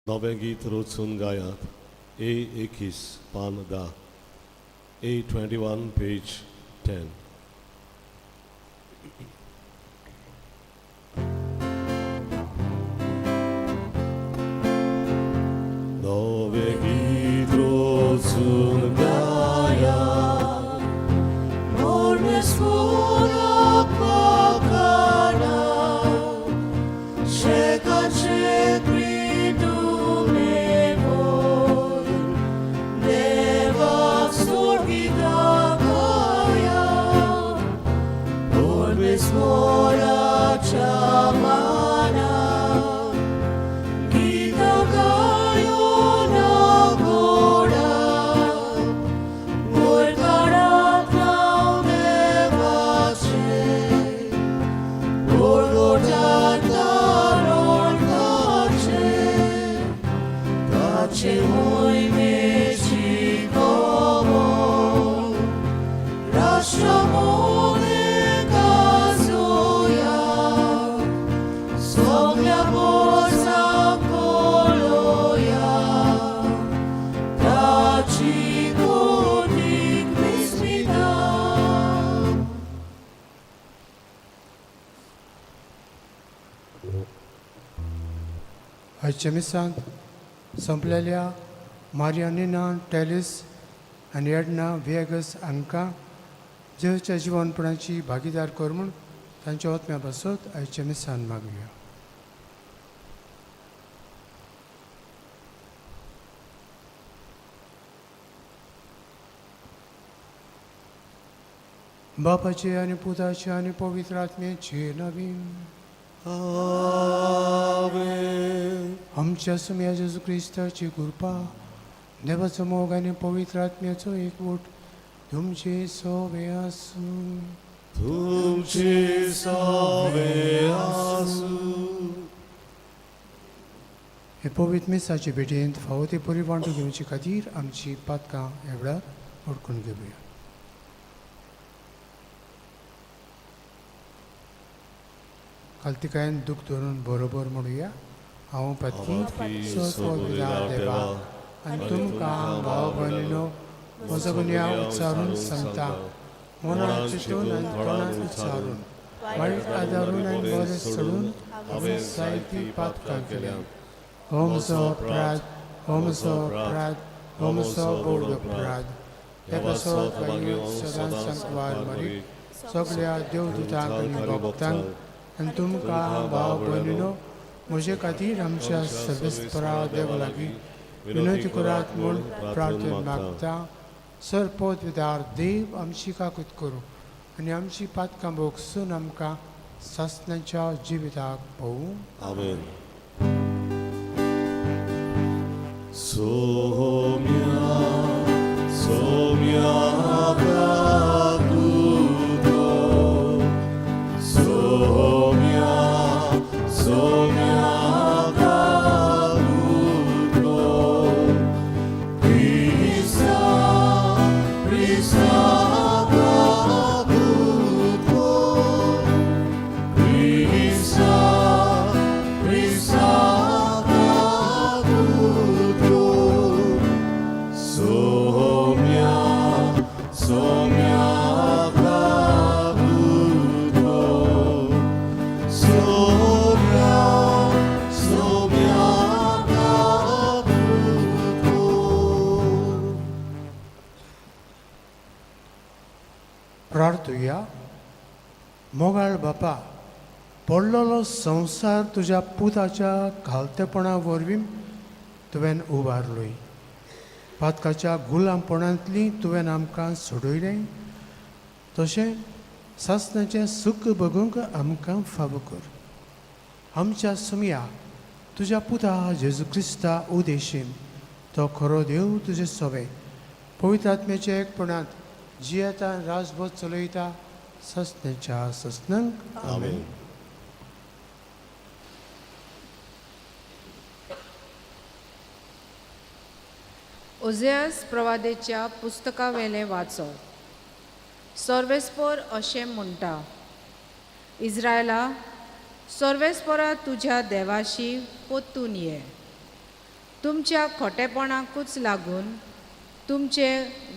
नवें गीत रोचून गायात. A21 पान 10. A21 page 10. नवें गीत रोचून गायात. Morne sfora pagana, Shekache gridu nevol, Neva sorgida kaya, Morne sfora chamana, Gita gayo na goda, Morgarat now nevache, Morgotata lorgache, Kache moi mechi komo, Rashtamone kazuya, Somya boza koloya, Tachi godik mismida. आजच्या मिसांत संपलेल्या मारियानिना टेलिस आनी Edna विएगस हांकां देवाच्या जिवनपणाची भागीदार कर म्हूण तांच्या ओतम्या बसत आयच्या मिसान मागुया. बापाचे आनी पुताचे आनी पवित्र आत्म्याचे नवीन Amen. आमच्या सुम्या जेजू क्रिस्ताची कृपा देवाचो मोग आनी पवित्र आत्म्याचो एकवट तुमचे सोबे आसूं. तुमचे सावे आसू. हे पवित्र मिसाचे भेटेंत फावो ते बरी वांटून घेवचे खातीर आमची पातकां एवढ्यात ओळखून घेवया. कालतिकायन दूख धरून बरोबर म्हणुया. हांव पातकी सोदविदा देवा आनी तुमकां भाव भयणीनो म्हजो गुन्यांव उच्चारून सांगता. मनांत चिंतून आनी तोंडांत उच्चारून वायट आदारून आनी बरें सोडून हांवें जायतीं पातकां केल्यां. हो म्हजो अपराध, हो म्हजो अपराध, हो म्हजो बोड अपराध. हे पासत बायो सदांच सांकवार मरी सगळ्या देवदूतांक आनी भक्तांक आनी तुमकां भाव भयणीनो म्हजे खातीर आमच्या सर्वेस्परा देवा लागीं विनंती करात म्हूण प्रार्थना मागता. सरपोत विदार देव आमची काकूत करूं आनी आमची पातकां भोगसून आमकां सासणाच्या जिविताक पळोवूं. Amen. Somia, Somia Gagudo, Somia, Somia Gagudo, Prisa, Prisa Gagudo, Prisa, Prisa Gagudo, Somia, Somia Gagudo, Somia, Somia Gagudo. प्रार्थुया. मोगाळ बापा, पडलेलो संवसार तुज्या पुताच्या घालतेपणा वरवीं तुवें उबारलोय. पातकाच्या गुलामपणांतली तुवें आमकां सोडयलें. तशें सासणाचें सूख बगूंक आमकां फावो कर. आमच्या सुमया तुज्या पुता जेजू क्रिस्ता उदेशीन तो खरो देव तुजे सोबे पवित्र आत्म्याच्या एकपणांत जियेता राजभोज चलयता सासणाच्या ससनांक. Amen. ओझेयास प्रवादेच्या पुस्तका वेले वाचो. सर्वेस्पर अशें म्हणटा, इस्रायला, सर्वेस्परा तुज्या देवाशी पोत्तून ये. तुमच्या खोटेपणाकूच लागून तुमचे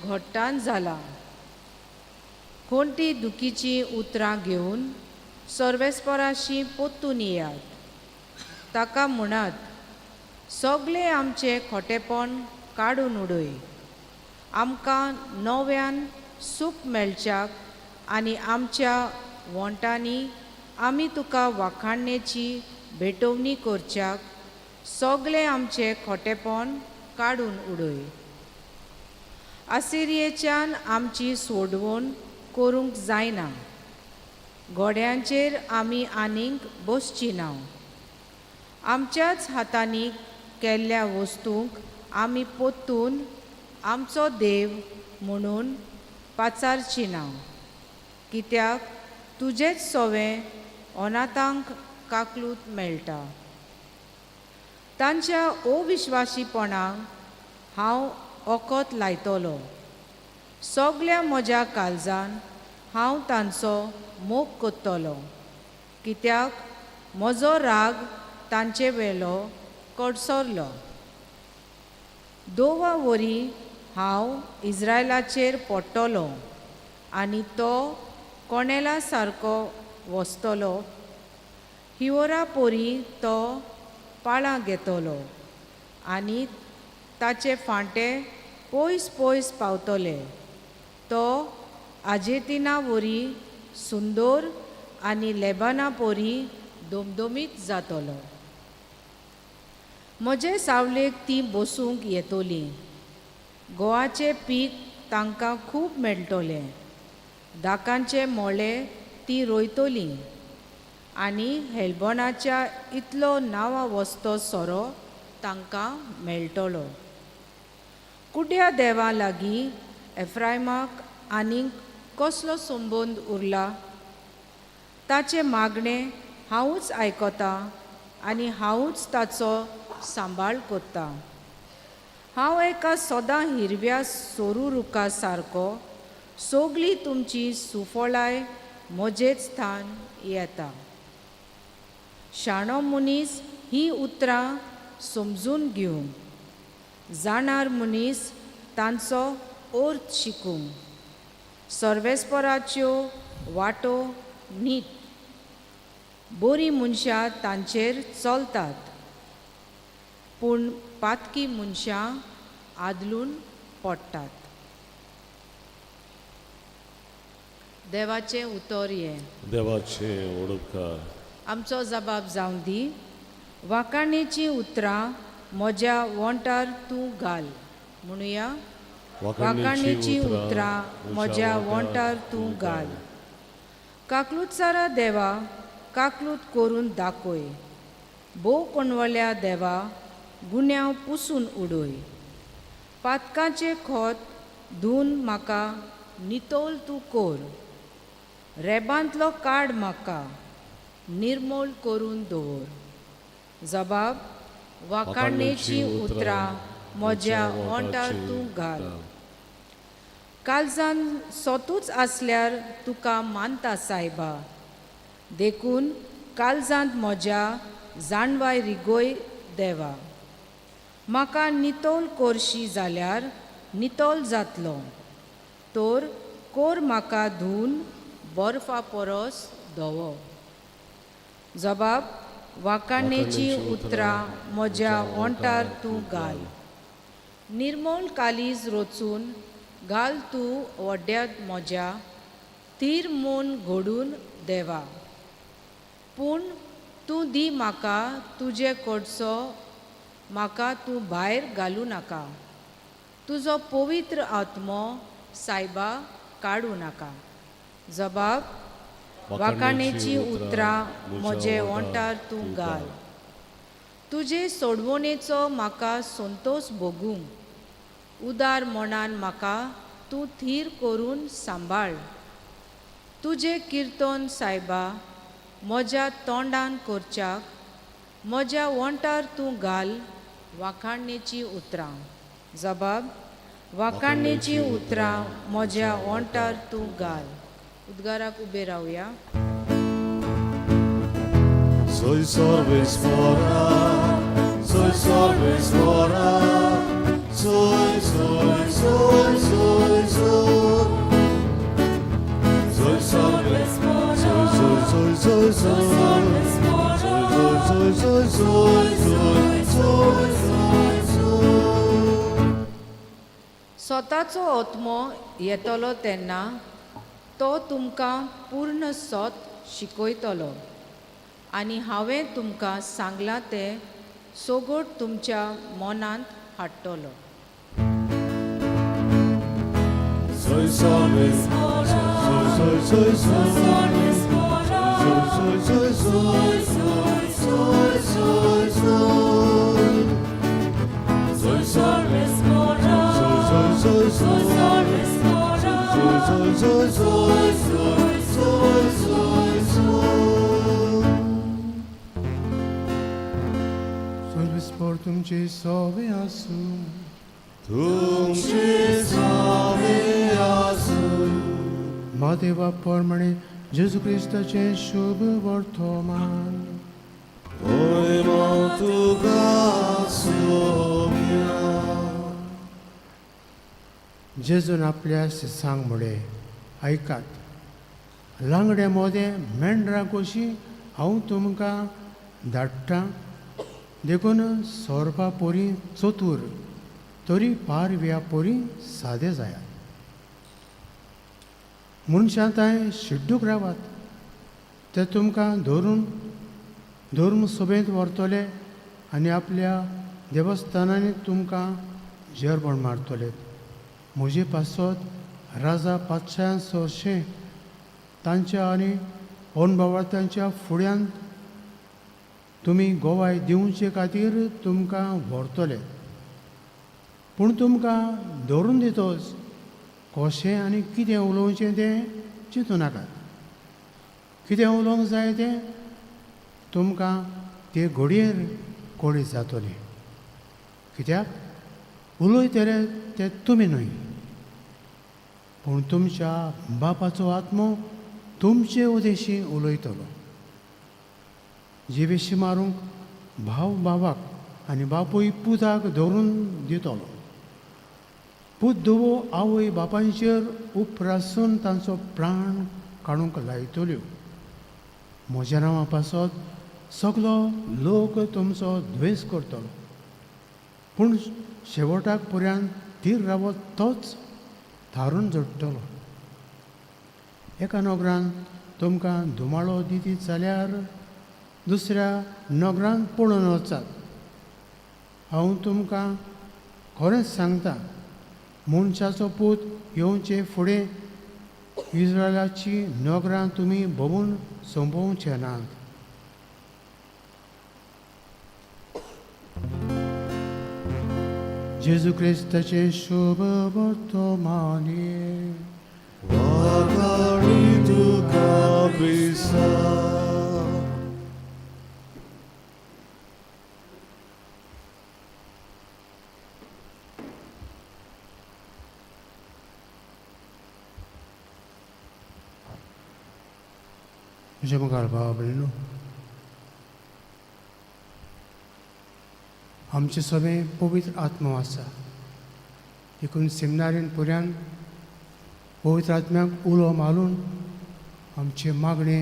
घोट्टान जाला. कोणती दुखीची उतरां घेवन सर्वेस्पराशी पोत्तून येयात. ताका म्हणात, सगळे आमचे खोटेपण काडून उडय. आमकां नव्यान सूख मेळच्याक आनी आमच्या वोंटांनी आमी तुका वाखाणणेची भेटोवणी करच्याक सगळे आमचे खोटेपण काडून उडय. आसिरियेच्यान आमची सोडवण करूंक जायना. घोड्यांचेर आमी आनीक बसची ना. आमच्याच हातांनी केल्ल्या वस्तूंक आमी पोत्तून आमचो देव म्हणून पाचारची ना. कित्याक तुजेच सोवें अनाथांक काकलूत मेळटा. तांच्या अविश्वासीपणाक हांव ओकोत लायतलो. सगळ्या म्हज्या काळजान हांव तांचो मोग कोत्तलो. कित्याक म्हजो राग तांचे वेलो कडसरलो. 2 वरी हांव इस्रायलाचेर पडटलो आनी तो कोणेला सारको वस्तलो. हिवरा पोरी तो पाळां घेतलो आनी ताचे फांटे पयस पयस पावतले. तो आजेतिना वरी सुंदर आनी लेबाना पोरी दोमदोमीत जातलो. म्हजे सावलेक ती बसूंक येतली. गोवाचें पीक तांकां खूब मेळटलें. दाकांचे मोळे ती रोयतली आनी हेलबोनाच्या इतलो नावा वस्तो सोरो तांकां मेळटलो. कुड्या देवा लागीं एफ्रायमाक आनीक कसलो संबंद उरला? ताचे मागणें हांवूच आयकतां आनी हांवूच ताचो सांबाळ कोत्तां. हांव एका सदां हिरव्या सोरू रुखा सारको सगळी तुमची सुफळाय म्हजेच स्थान येता. शाणो मनीस ही उतरां समजून घेवंक, जाणार मनीस तांचो अर्थ शिकूंक. सर्वेस्पराच्यो वाटो नीट. बरीं मनशां तांचेर चलतात, पूण पातकी मनशां आदलून पडटात. देवाचें उतर हें. देवाचे ओडकार. आमचो जबाब जावं दी. वाखाणणेची उतरां म्हज्या वोंटार तूं घाल. म्हणुया, वाखाणणेची उतरां म्हज्या वोंटार तूं घाल. काकलूतसारा देवा, काकलूत करून दाखय. भोव कोणवल्या देवा, गुन्यांव पुसून उडय. पातकाचें खोत धुवन म्हाका नितोल तूं कर. रेबांतलो काड म्हाका निर्मोल करून दवर. जबाब, वाखाणणेची उतरां म्हज्या वोंटार तूं घाल. काळजान सोतूच आसल्यार तुका मानता सायबा. देखून काळजांत म्हज्या जाणवाय रिगोय देवा. म्हाका नितोल करशी जाल्यार नितोल जातलो. तर कोर म्हाका धुवन बर्फा परस धवो. जबाब, वाखाणणेची उतरां म्हज्या वोंटार तूं घाल. निर्मोल कालीज रोचून घाल तूं वड्ड्यात म्हज्या. तीर मन घडून देवा. पूण तूं दी म्हाका तुजे कडचो. म्हाका तूं भायर घालूं नाका. तुजो पवित्र आत्मो सायबा काडूं नाका. जबाब, वाखाणणेची उतरां म्हजे वोंटार तूं घाल. तुजे सोडवणेचो म्हाका संतोश भोगूंक. उदार मनान म्हाका तूं थीर करून सांबाळ. तुजें किर्तन सायबा म्हज्या तोंडान करच्याक. म्हज्या वोंटार तूं घाल वाखाणणेची उतरां. जबाब, वाखाणणेची उतरां म्हज्या वोंटार तूं घाल. उद्गाराक उबे रावया. Soy sorvespora, soy salves ora, sol, sol, sol, sol, sol. Sol salves ora, sol, sol, sol, sol, salves ora, sol, sol, sol, sol, sol, sol, sol. स्वताचो आत्मो येतलो तेन्ना तो तुमकां पूर्ण सोत शिकयतलो आनी हांवें तुमकां सांगलां तें सोगोट तुमच्या मनांत हाडटलो. Sol salves ora, sol, sol, sol, salves ora, sol, sol, sol, sol, sol, sol, sol. Sol salves ora, sol, sol, sol, sol, salves ora, sol, sol, sol, sol, sol, sol, sol. Solvis portum ci sove asum. तुमचे save आसू. महादेवा परमणे जेजू क्रिस्ताचे शुभ वर्तमान. Oi तुका सोम्या. जेजून आपल्या सांग मुळे ऐकात. लांगड्या मोदे मेंढरां कशी हांव तुमकां धाडटां देखून सोरपा पोरी चतूर तरी पारव्या पोरी सादे जायात. मनशां थंय शिड्डूक रावात ते तुमकां धरून धर्म सभेंत व्हरतले आनी आपल्या देवस्थानांनी तुमकां जेरबण मारतले. म्हजे पासत राजा पातशां सोरशें तांच्या आनी अणभवार्थांच्या फुड्यान तुमी गोवाय दिवचे खातीर तुमकां व्हरतले. पूण तुमकां धरून दितोच कशें आनी कितें उलोवचें तें चिंतू नाकात. कितें उलोवंक जाय तें तुमकां ते घडयेर कळीत जातलें. कित्याक उलयतले ते तुमी न्हय पूण तुमच्या बापाचो आत्मो तुमचे उदेशी उलयतलो. जिवेशी मारूंक भाव भावाक आनी बापूय पुताक धरून दितलो. पूत धुवो आवय बापांचेर उपरासून तांचो प्राण काडूंक लायतल्यो. म्हज्या नांवा पासत सगलो लोक तुमचो द्वेस करतलो पूण शेवटाक पर्यंत थीर रावत तोच थारून जोडटलो. एका नोकरान तुमकां धुमाळो दितीत जाल्यार दुसऱ्या नोकरान पळोवन वचात. हांव तुमकां खरेंच सांगता मनशाचो पूत येवचे फुडें इस्रायलाची नोकरां तुमी भोंवून संपोवचे नात. जेजू क्रिस्ताचे शुभ वर्तमानी. वाकाळी तुका प्रिसा. म्हज्या मुखार भाव भयणीनो, आमचे सगळे पवित्र आत्मो आसा. देखून सेमिनारीन पुऱ्यान पवित्र आत्म्याक उलो मारून आमचे मागणे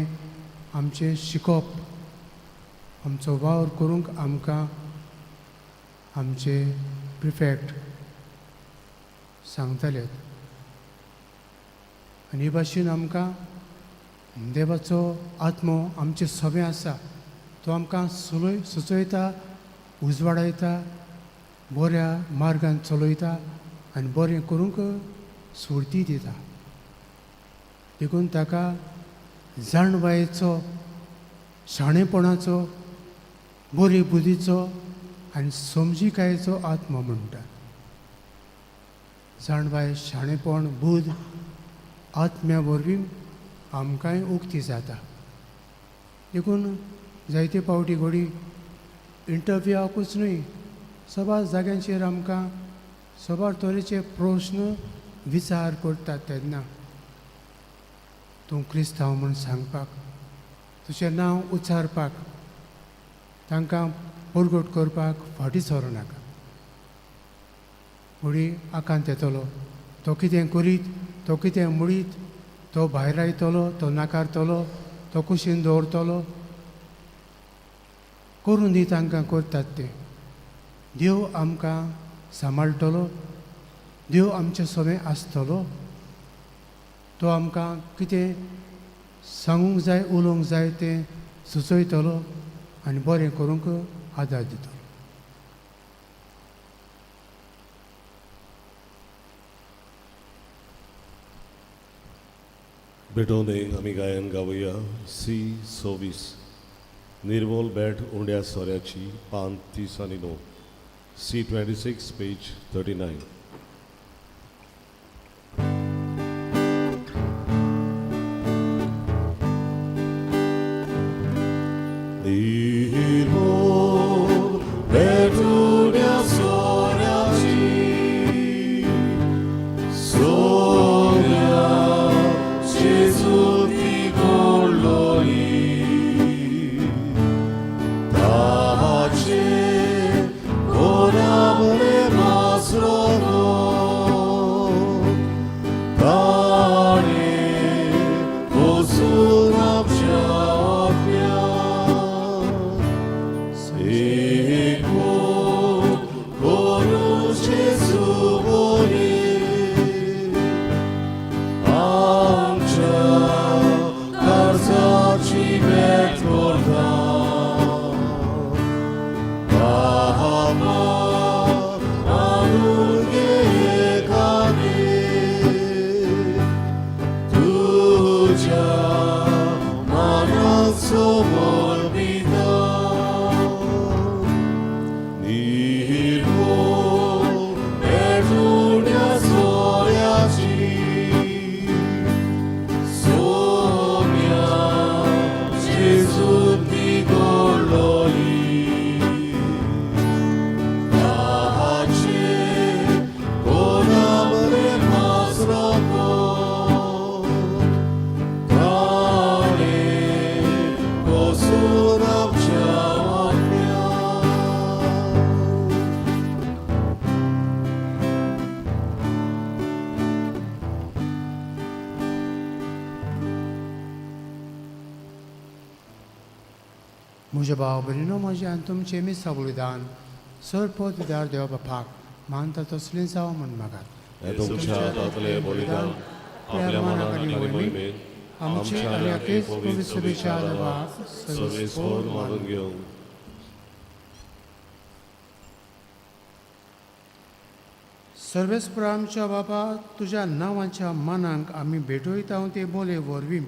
आमचे शिकोवप आमचो वावर करूंक आमकां आमचे प्रिफेक्ट सांगताले. आनी हे भाशेन आमकां देवाचो आत्मो आमचे सगळे आसा तो आमकां सुचयता, उजवाडायता, बऱ्या मार्गान चलयता आनी बरें करूंक स्फूर्ती दिता. देखून ताका जाणवायेचो, शाणेपणाचो, बरे बुद्धीचो आनी समजिकायेचो आत्मो म्हणटा. जाणवाय, शाणेपण, बुद्ध आत्म्या वरवीं आमकांय उक्ती जाता. देखून जायते पावटी घडी इंटरव्यूआकूच न्हय सबार जाग्यांचेर आमकां सबार तरेचे प्रश्न विचार करतात तेन्ना तूं क्रिस्तांव म्हूण सांगपाक, तुजें नांव उच्चारपाक तांकां उरगोट करपाक फाटीं सरूं नाका. फुडें आकांत येतलो, तो कितें करीत, तो कितें म्हणीत, तो भायर लायतलो, तो नाकारतलो, तो कुशीन दवरतलो. करून दी तांकां करतात ते. देव आमकां सांबाळटलो, देव आमचे सोबे आसतलो. तो आमकां कितें सांगूंक जाय, उलोवंक जाय तें सुचयतलो आनी बरें करूंक आदार दितलो. बेटोनेक आमी गायन गावया सी 26 निर्मोल बेट उंड्या सोऱ्याची 539 C26 पेज 39. निर्मोल बेट उंड्या सोऱ्याची सोऱ्या जेजुती गोडलोली ताचे कोराबले मासरो ताणे कोसून आमच्या आपल्या एको कोरू जेजू बोली आमच्या कर्जाची भेट करता. म्हज्या भाव भयणीनो, म्हजें आनी तुमचें मी सगळें सरपद विदार देवा बापाक मानता तसलें जावं म्हण मागात. हे तुमच्या हातांतलें बलिदान आपल्या मनात आनी मोहिमेन आमचे आनी एकेच पवित्र सभेच्या देवाक सर्वेस्वर मानून घेवंक. सर्वेस्पर आमच्या बाबा, तुज्या नांवाच्या मानांक आमी भेटयता ते बोले वरवीं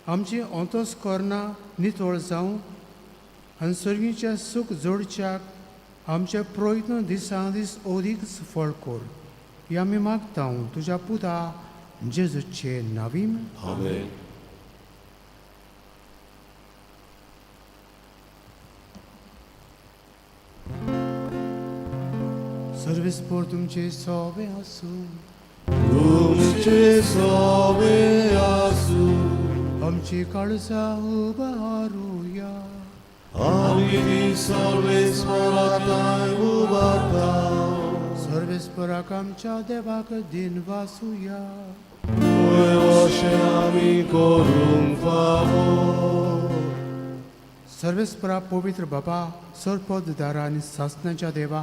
आमची अंतस्करणां नितळ जावं आनी सर्गीच्या सूख जोडच्याक आमचे प्रयत्न दिसान दीस अदीक सफळ कर. ही आमी मागता तुज्या पुता जेजूचे नांवीन. आमेन. सर्वेस्पर तुमचे सोबे आसूं, तुमचे सोबे आसूं. आमची काळजां उबारूया. आमी ती सर्वेस्परांताय उबारता. सर्वेस्पराक आमच्या देवाक दिन वासुया. तुवें अशें आमी करूंक फावो. सर्वेस्परा पवित्र बाबा, सरपददारा आनी सासणाच्या देवा,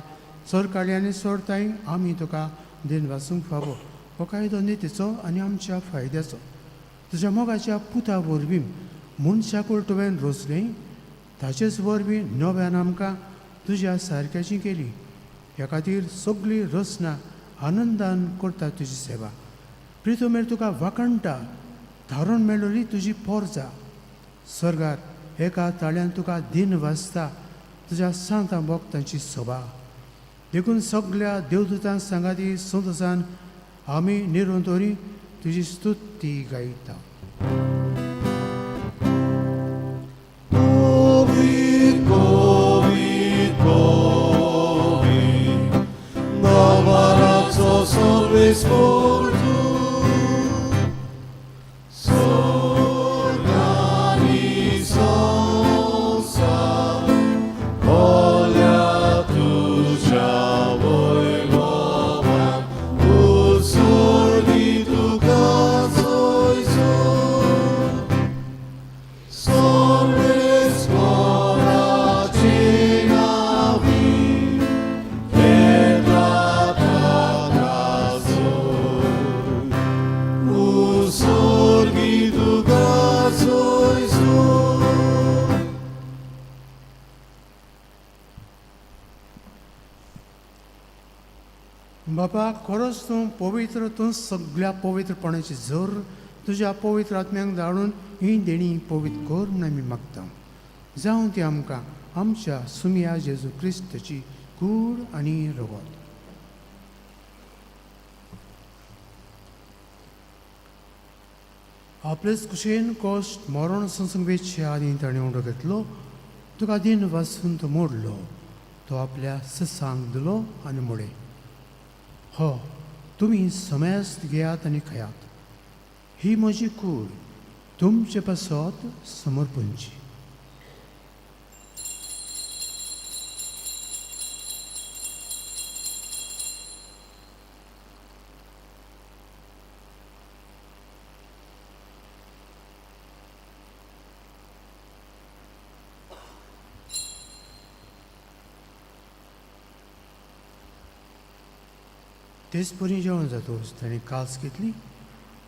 सरकाळी आनी सरताय आमी तुका दिन वासूंक फावो. हो कायदो नितीचो आनी आमच्या फायद्याचो. तुज्या मोगाच्या पुता वरवीं मनशाकूळ तुवें रोचलें, ताचेच वरवीं नव्यान आमकां तुज्या सारक्याची केली. ह्या खातीर सगळीं रचना आनंदान करता तुजी सेवा. प्रितुमेर तुका वाकणटा धारण मेळ्ळी तुजी पोरजा. सर्गार एका ताळ्यान तुका दिन वाजता तुज्या सांता भक्तांची सभा. देखून सगळ्या देवदूतां सांगाती संतोसान आमी निरंतरी तुजी स्तुती गायता. Sorvespor tu, sorganização, बापा खरोच तूं पवित्र, तूं सगळ्या पवित्रपणाची झर तुज्या पवित्र आत्म्यांक धाडून ही देणी पवित्र कर म्हूण आमी मागता. जावं ती आमकां आमच्या सुमिया जेजू क्रिस्ताची कूड आनी रगत. आपलेच कुशेन कश्ट मरण संसंगेचे आदी ताणें उडो घेतलो. तुका दिन वाचून तो मोडलो. तो आपल्या ससांक दिलो आनी मोडे. हो, तुमी समेस्त घेयात आनी खायात. ही म्हजी कूड तुमचे पासत समर्पणची. तेच परी जेवण जातोच ताणें कास घेतली.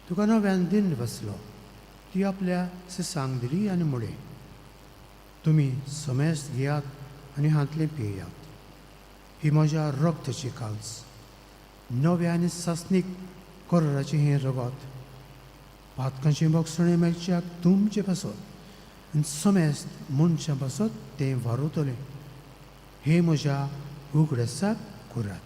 तुका नव्यान दिन बसलो. ती आपल्या सिसांक दिली आनी मोडे. तुमी समेस्त घेयात आनी हातले पियेयात. ही म्हज्या रगताची काल्स, नव्या आनी सासणीक कराराचें हें रगत. पातकांचें भक्षण मेळच्याक तुमचे पासत आनी समेस्त मनशां पासत तें वारुतलें. हे म्हज्या उगडासाक करात.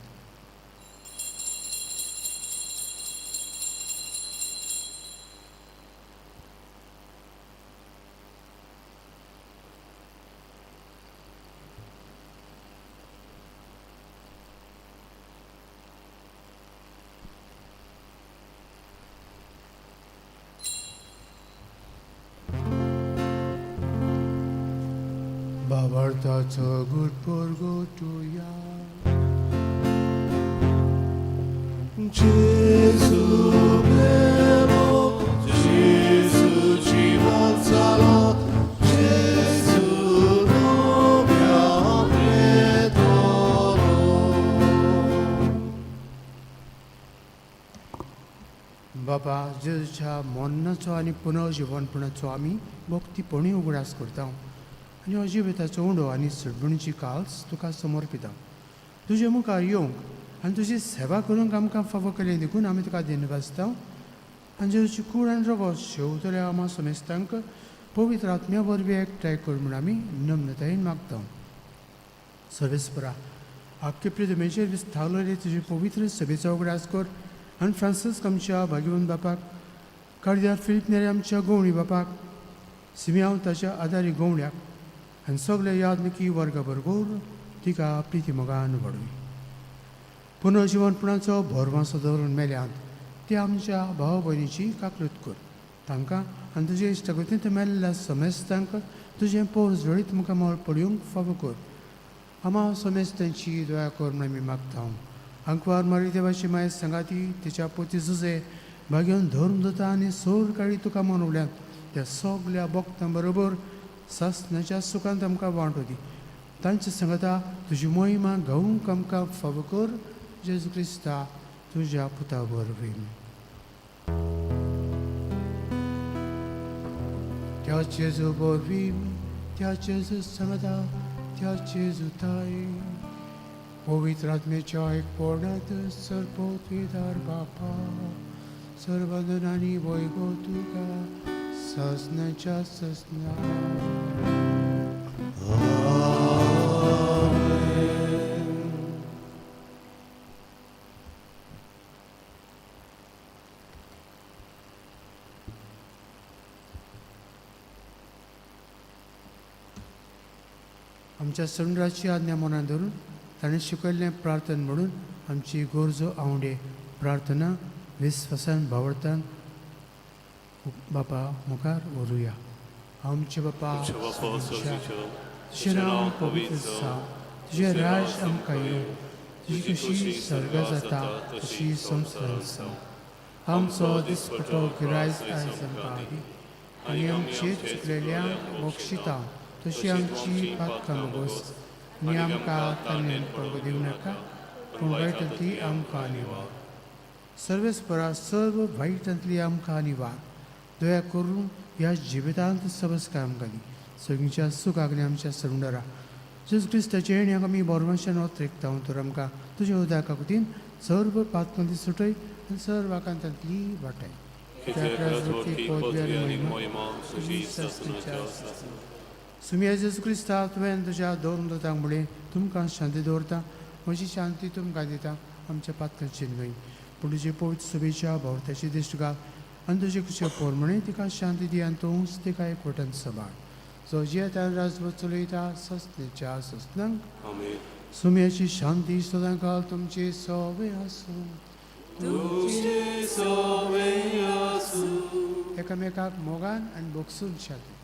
बाबार्थाचो गुटपोरगो तुया. Gesù bevo, Gesù ci valsalo, Gesù nobia predoro. बाबा जेजूच्या मरणाचो आनी पुनर्जीवनपणाचो आमी भक्तीपणी उगडास करता. आनी अजिबाताचो उंडो आनी सडबणीची काल्स तुका समर्पिता. तुजे मुखार येवंक आनी तुजी सेवा करूंक आमकां फावो केलें देखून आमी तुका दिनवासता. आनी जेजूची कूड आनी रगत शेवतल्या आमा समेस्तांक पवित्र आत्म्या वरवीं एकठांय कर म्हूण आमी नम्रतायेन मागता. सर्वेस्परा, आख्खे पृथ्वीचेर विस्तारलेले तुजे पवित्र सभेचो उगडास कर. आनी फ्रांसीस आमच्या भाग्यवान बापाक, कार्दिनाल फिलीप नेरी आमच्या गवळी बापाक, सिमियांव ताच्या आदारी गवळ्याक आनी सगळे यादनिकी वर्गा बरोबर तिका प्रिती मोगान वाडूय. पुनर्जीवनपणाचो भरवंसो दवरून मेल्यांत ती आमच्या भाव भयणीची काकलूत कर. तांकां आनी तुजे इश्टगतींत मेल्ल्या समेस्तांक तुजें पोर जळीत मुखार मोळ पडूंक फावो कर. आमा समेस्तांची दया कर म्हूण आमी मागता. अंकवार मारी देवाची माय सांगाती तिच्या पोती झुजे भाग्यान धर्म दोता आनी सोर काळी तुका मनवल्यांत त्या सगळ्या भक्तां बरोबर सासणाच्या सुखांत आमकां वांटो दी. तांच्या सांगता तुजी मोहिमा गावूंक आमकां फावो कर. जेजू क्रिस्ता तुज्या पुता वरवीं. त्या जेजू वरवीं, त्या जेजू सांगता, त्या जेजू ताय पवित्र आत्म्याच्या एकपणांत सरपोतेदार बापा सर्वधनांनी वैगो तुका सासणाच्या ससना. आमच्या संडाची आज्ञा मनात धरून ताणें शिकयल्लें प्रार्थना म्हणून आमची गरजो आवडे प्रार्थना विस्वासान भावर्थान बापा मुखार व्हरुया. आमचे बापा तुजें नांव पवित्र आसा. तुजें राज आमकां येवं. तुजी कशी सर्गा जाता तशी संवसार आसा. आमचो दिसपटो गिरायज आयज आमकां दी आनी आमची चुकलेल्यांक बक्षिता तशी आमची पातकां बस आनी आमकां ताणें पडको दिवं नाका पूण वायटांतली आमकां निवार. सर्वेस्परा सर्व वायटांतली आमकां निवार. दया करून ह्या जिवितांत सबस्कार आमकां दी. सगळींच्या सुखाक आनी आमच्या सरुंडरा जेजू क्रिस्ताच्या येण्याक आमी बोरमाशान वत रेखता तर आमकां तुज्या उदका खातीर सर्व पातमंदी सुटय आनी सर्व आकांतांतली वाटाय Kice kratoki podwie ani moima, suji sasnucha Sumi जेजू क्रिस्ता तुवें तुज्या दवरून दोतांक म्हळें तुमकां शांती दवरता म्हजी शांती तुमकां दिता आमच्या पातकांची न्हय पूण तुजे पवित्र सुबेच्या भोवत्याची दिश्ट घाल आनी तुजे कुशे पोरमणे तिका शांती दी आनी तूंच तिका एकवटान सांबाळ जो जियेता राजवट चलयता सस्तेच्या सस्नंक Amen. सुमयाची शांती सदां काल तुमची सवय आसूं Tuji soveyasu. एकामेकाक मोगान आनी बोगसून शांती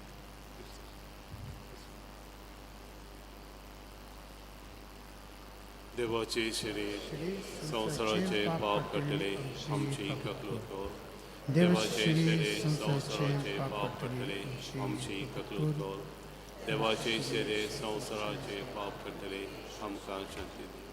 देवाचे शरीर संसाराचे पाप कटले आमची ककलूत कर. देवाचे शरीर संसाराचे पाप कटले आमची ककलूत कर. देवाचे शरीर संसाराचे पाप कटले आमकां शांती दी.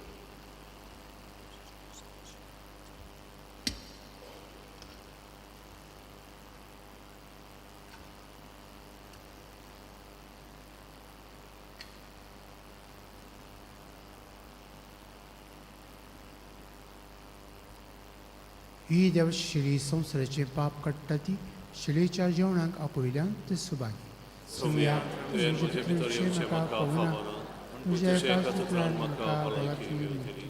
ही देवाची शिडी संवसाराचे पाप काडटा ती शिडेच्या जेवणाक आपयल्यान ते Subhagi Sumia, tujen může vytorit vše maká favona, může jako cukran maká velký vědělí.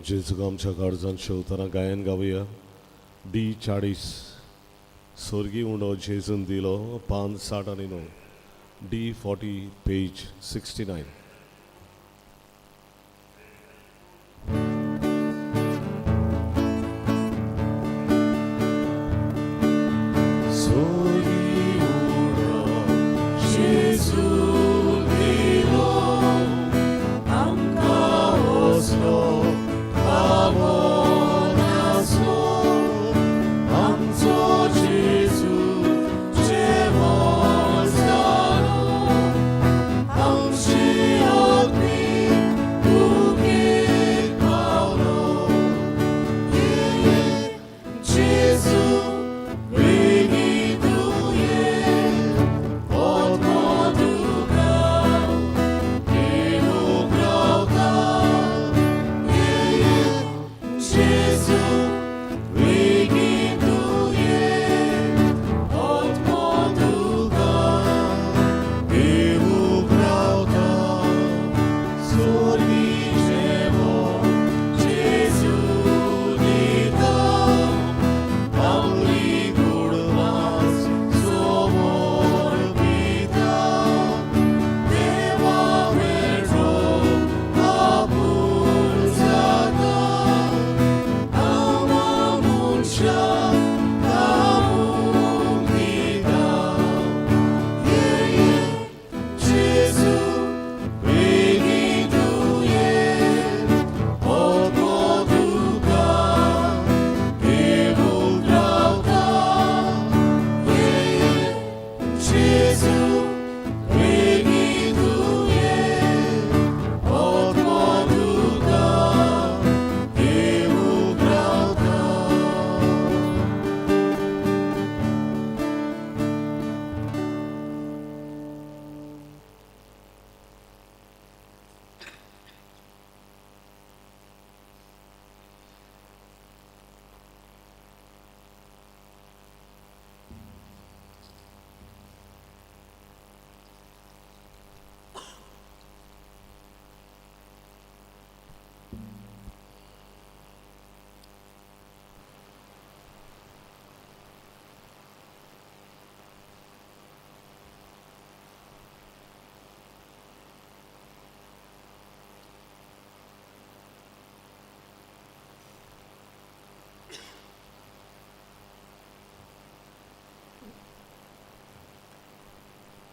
जेजुक आमच्या काळजांत शेवतना गायन गावया D40 स्वर्गी उंडो जेजून दिलो पान 69 D40 पेज 69.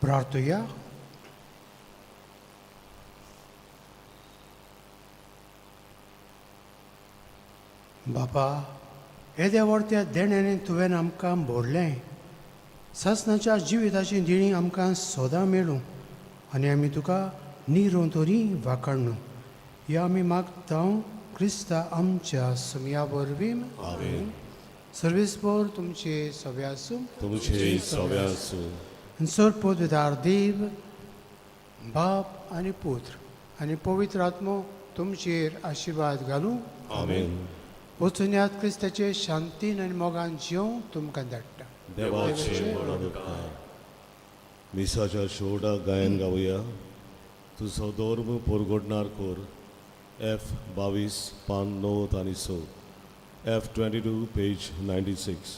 प्रार्थया बापा येद्या व्हरत्या देण्याने तुवें आमकां भोरलें ससनाच्या जिविताची दिणी आमकां सोदां मेळूं आनी आमी तुका निरों तोरी वाखाणू या आमी मागता क्रिस्ता आमच्या सुमया वरवीं आमेन. सर्वेस्पर तुमचे सवे आसूं तुमचे सवे आसूं. सर पदवीदार देव बाप आनी पुत्र आनी पवित्र आत्मो तुमचेर आशिर्वाद घालूं आमेन. वचून क्रिस्ताचे शांतीन आनी मोगान जिवंक तुमकां धाडटा. देवाचे म्हणून मिसाच्या शेवटाक गायन गावया. तुजो धर्म परगडणार कोर. F22 पान 9 आनी 6. F22 page 96.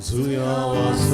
जुया वास